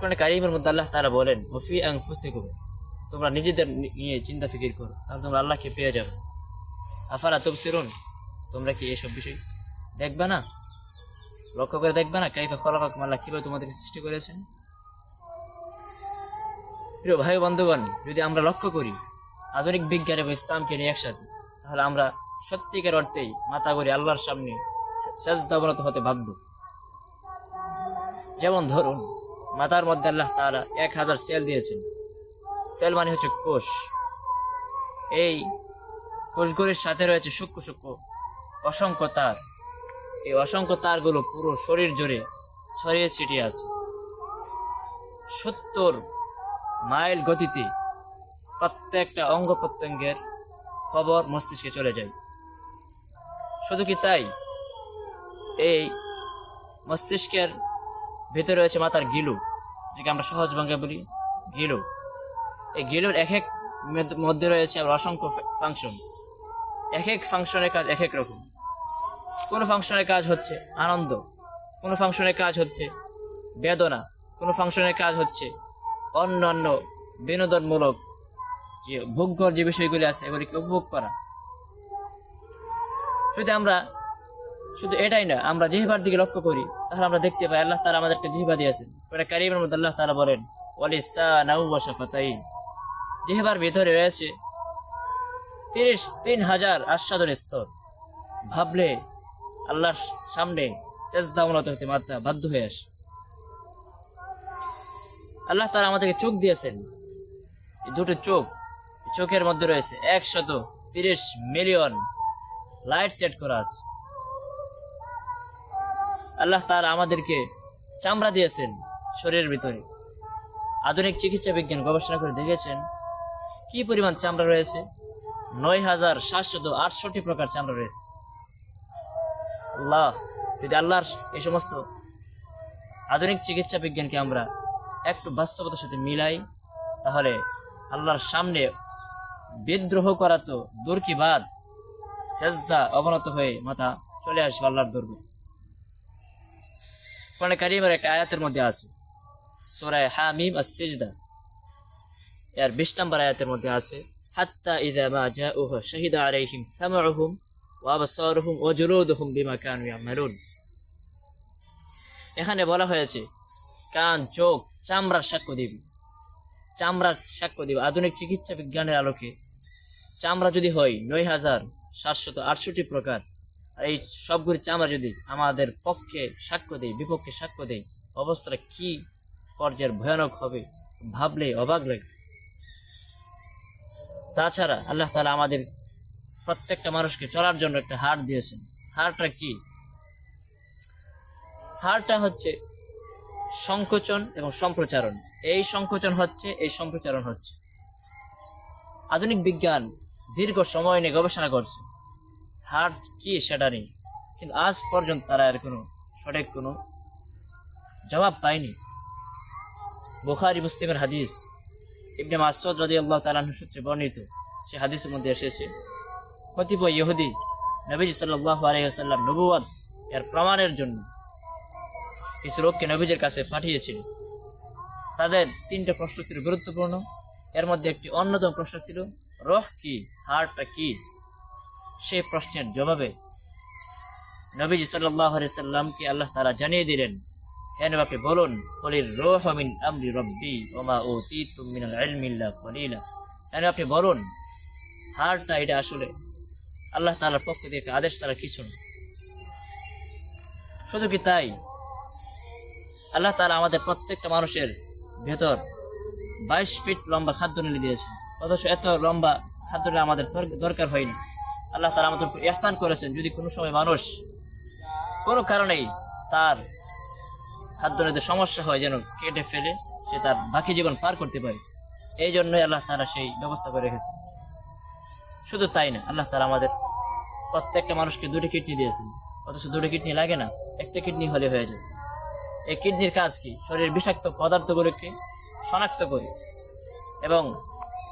কোরআন কারীমের মধ্যে আল্লাহ তাআলা বলেন ওফি আনফুসিকুম, তোমরা নিজেদের নিয়ে চিন্তা ফিকির করো, তাহলে তোমরা আল্লাহকে পেয়ে যাবে। আফালা তুবসিরুন, তোমরা কি এসব বিষয় দেখবে না, লক্ষ্য করে দেখবে না? কাইফা খলাকাকুম, আল্লাহ কিভাবে তোমাদেরকে সৃষ্টি করেছেন। প্রিয় ভাই বন্ধুগণ, যদি আমরা লক্ষ্য করি আধুনিক বিজ্ঞান এবং ইসলামকে নিয়ে একসাথে, তাহলে আমরা সত্যিকার অর্থেই মাথা করি আল্লাহর সামনে সেজদা অবনত হতে বাধ্য। যেমন ধরুন, মাথার মধ্যে আল্লাহ তাআলা 1000 সেল দিয়েছেন। সেল মানে হচ্ছে কোষ। এই কোষগুলির সাথে রয়েছে সূক্ষ্ম সূক্ষ্ম অসংখ্য তার। এই অসংখ্য তারগুলো পুরো শরীর জুড়ে ছড়িয়ে ছিটিয়ে আছে। 70 মাইল গতিতে প্রত্যেকটা অঙ্গ প্রত্যঙ্গের খবর মস্তিষ্কে চলে যায়। শুধু কি তাই, এই মস্তিষ্কের ভেতরে রয়েছে মাথার গিলু, যেটা আমরা সহজ ভাষায় বলি গিলু। এই গিলুর এক এক মধ্যে রয়েছে আবার অসংখ্য ফাংশন। এক এক ফাংশনের কাজ এক এক রকম। কোনো ফাংশনের কাজ হচ্ছে আনন্দ, কোনো ফাংশনের কাজ হচ্ছে বেদনা, কোনো ফাংশনের কাজ হচ্ছে অন্যান্য বিনোদনমূলক যে ভোগ্যর যে বিষয়গুলি আছে এগুলিকে উপভোগ করা। শুধু এটাই না, আমরা জিহ্বার দিকে লক্ষ্য করি, তাহলে আমরা দেখতে পাই আল্লাহ তাআলা আমাদেরকে জিহ্বা দিয়েছেন। কোরআন কারীমের মধ্যে আল্লাহ তাআলা বলেন ওয়ালিসানাহু ওয়া শাফাতাইন, জিহ্বার ভিতরে রয়েছে 3000 আস্বাদন স্তর। ভাবলে আল্লাহর সামনে সেজদা অবনত হতে মাথা বাধ্য হয়ে আসে। আল্লাহ তাআলা আমাদেরকে চোখ দিয়েছেন, এই দুটো চোখ, চোখের মধ্যে রয়েছে 130 মিলিয়ন লাইট সেট করা আছে। আল্লাহ তাআলা আমাদেরকে চামড়া দিয়েছেন শরীরের ভিতরে। আধুনিক চিকিৎসা বিজ্ঞান গবেষণা করে দেখেছেন কি পরিমাণ চামড়া রয়েছে। 9768 প্রকার চামড়া রয়েছে। যদি আল্লাহর এই সমস্ত আধুনিক চিকিৎসা বিজ্ঞানকে আমরা একটু বাস্তবতার সাথে মিলাই, তাহলে আল্লাহর সামনে বিদ্রোহ করা তো দূর কি বাদ, সেজদা অবনত হয়ে মাথা চলে আসবে আল্লাহর দরবারে। কোরআন কারীমের একটা আয়াতের মধ্যে আছে, সূরা হামিম আস-সিজদা এর 20 নম্বর আয়াতের মধ্যে আছে, হাত্তা ইযা মা জাউহু শাহিদা আলাইহিম সামউহুম ওয়া আবসারুহুম ওয়া জুলুদুহুম বিমা কানু ইয়ামালুন। এখানে বলা হয়েছে কান, চোখ, চামড়ার সাক্ষ্য দিবে, চামড়ার সাক্ষ্য দিবে। আধুনিক চিকিৎসা বিজ্ঞানের আলোকে চামড়া যদি হয় 9768 প্রকার, আর এই সবগুলি চামড়া যদি আমাদের পক্ষে সাক্ষ্য দেয়, বিপক্ষে সাক্ষ্য দেয়, অবস্থাটা কি পর্যায়ের ভয়ানক হবে ভাবলে অবাক লাগে। তাছাড়া আল্লাহ তাআলা আমাদের প্রত্যেকটা মানুষকে চলার জন্য একটা হাড় দিয়েছেন। হাড়টা কি? হাড়টা হচ্ছে সংকোচন এবং সম্প্রচারণ। এই সংকোচন হচ্ছে, এই সম্প্রচারণ হচ্ছে। আধুনিক বিজ্ঞান দীর্ঘ সময় নিয়ে গবেষণা করছে হার্ট কি সেটা নেই, কিন্তু আজ পর্যন্ত তারা এর সঠিক কোনো জবাব পায়নি। বুখারী মুসলিমের হাদিস, ইবনে মাসউদ রাদিয়াল্লাহু তাআলা আনহু সূত্রে বর্ণিত, সে হাদিসের মধ্যে এসেছে কতিপয় ইহুদি নবীজি সাল্লাল্লাহু আলাইহি ওয়াসাল্লাম নবুয়ত এর প্রমাণের জন্য কিছু লোককে নবীজির কাছে পাঠিয়েছিল। তাদের 3টা প্রশ্ন ছিল গুরুত্বপূর্ণ। এর মধ্যে একটি অন্যতম প্রশ্ন ছিল রূহ কি, হার্টটা কি। সেই প্রশ্নের জবাবে নবীজি সাল্লাল্লাহু আলাইহি সাল্লামকে আল্লাহ তাআলা জানিয়ে দিলেন, হে নবী আপনি বলুন, কুলির রূহু মিন আমরি রাব্বি ওয়া মা উতীতুম মিনাল ইলমি ইল্লা কলিলা। আপনি বলুন হার্টটা এটা আসলে আল্লাহ তাআলার পক্ষ থেকে আদেশ ছাড়া কিছু না। শুধু কি তাই, আল্লাহ তাআলা আমাদের প্রত্যেকটা মানুষের ভেতর 22 ফিট লম্বা খাদ্যনলী দিয়েছেন, অথচ এত লম্বা খাদ্যনলী আমাদের দরকার হয়নি। আল্লাহ তাআলা আমাদের ইহসান করেছেন, যদি কোনো সময় মানুষ কোনো কারণেই তার খাদ্যনলীতে সমস্যা হয় যেন কেটে ফেলে সে তার বাকি জীবন পার করতে পারে। এই জন্যই আল্লাহ তাআলা সেই ব্যবস্থা করে রেখেছেন। শুধু তাই না, আল্লাহ তাআলা আমাদের প্রত্যেকটা মানুষকে 2টি কিডনি দিয়েছেন, অথচ 2টি কিডনি লাগে না, একটা কিডনি হলে হয়ে যায়। এই কিডনির কাজ কি? শরীরের বিষাক্ত পদার্থগুলিকে শনাক্ত করে এবং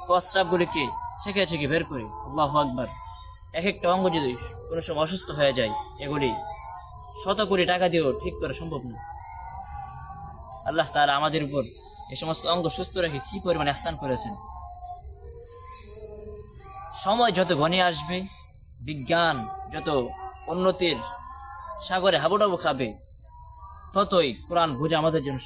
প্রস্রাবগুলিকে ছেঁকে ছেঁকে বের করে। আল্লাহু আকবার। এক একটা অঙ্গ যদি কোনো সময় অসুস্থ হয়ে যায়, এগুলি 100 কোটি টাকা দিয়েও ঠিক করা সম্ভব না। আল্লাহ তাআলা আমাদের উপর এই সমস্ত অঙ্গ সুস্থ রেখে কি পরিমাণ ইহসান করেছেন। সময় যত ঘনিয়ে আসবে, বিজ্ঞান যত উন্নতির সাগরে হাবুডাবু খাবে, ততই কোরআন বোঝা আমাদের জন্য